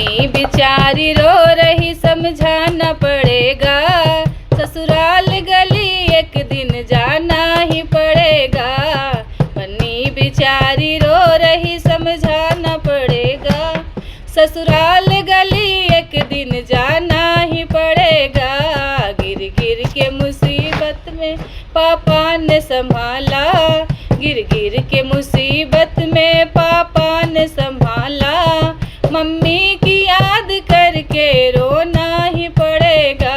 बन्नी बेचारी रो रही समझाना पड़ेगा, ससुराल गली एक दिन जाना ही पड़ेगा। बन्नी बेचारी रो रही समझाना पड़ेगा, ससुराल गली एक दिन जाना ही पड़ेगा। गिर गिर के मुसीबत में पापा ने संभाला, गिर गिर के मुसीबत में पापा ने संभाला। मम्मी की याद करके रोना ही पड़ेगा,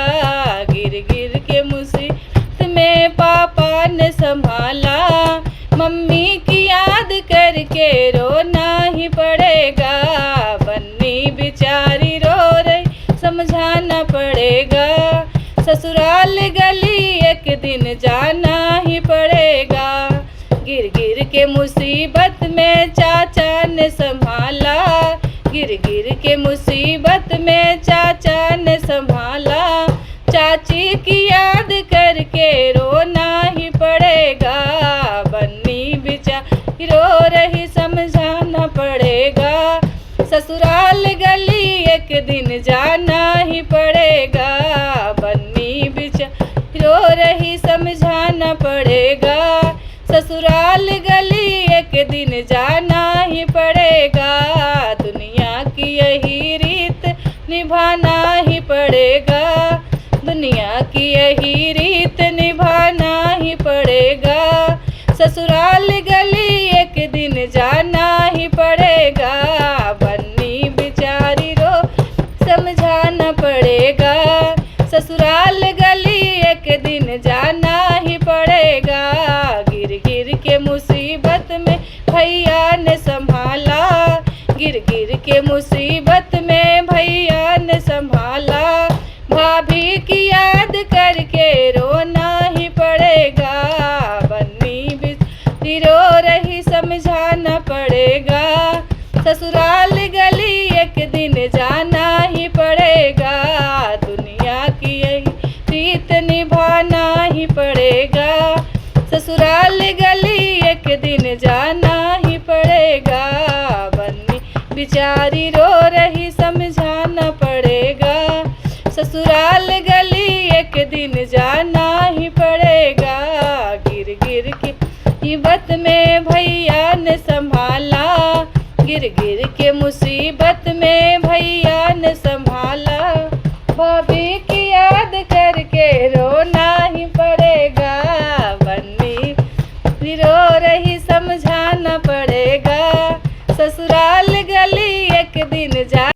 गिर गिर के मुसीबत में पापा ने संभाला। मम्मी की याद करके रोना ही पड़ेगा। बन्नी बेचारी रो रही समझाना पड़ेगा, ससुराल गली एक दिन जाना ही पड़ेगा। गिर गिर के मुसीबत में चाचा ने संभाला, गिर गिर के मुसीबत में चाचा ने संभाला। चाची की याद करके रोना ही पड़ेगा। बन्नी बेचारी रो रही समझाना पड़ेगा, ससुराल गली एक दिन जाना ही पड़ेगा। बन्नी बेचारी रो रही समझाना पड़ेगा, ससुराल गली एक दिन जाना ही पड़ेगा। दुनिया की यही रीत निभाना ही पड़ेगा, दुनिया की यही रीत निभाना ही पड़ेगा। ससुराल गली एक दिन जाना ही पड़ेगा। बन्नी बेचारी रो समझाना पड़ेगा, ससुराल गली एक दिन जाना ही पड़ेगा। गिर गिर के मुसीबत में भैया ने संभाला, गिर गिर के मुसीबत में भैया ने संभाला। भाभी की याद करके रोना ही पड़ेगा। बन्नी बेचारी रो रही समझाना पड़ेगा, ससुराल गली एक दिन जाना ही पड़ेगा। दुनिया की यही रीत निभाना ही पड़ेगा, ससुराल गली एक दिन जाना ही पड़ेगा। बन्नी बेचारी रो रही समझाना पड़ेगा, ससुराल गली एक दिन जाना ही पड़ेगा। गिर गिर के मुसीबत में भैया ने संभाला, गिर गिर के मुसीबत में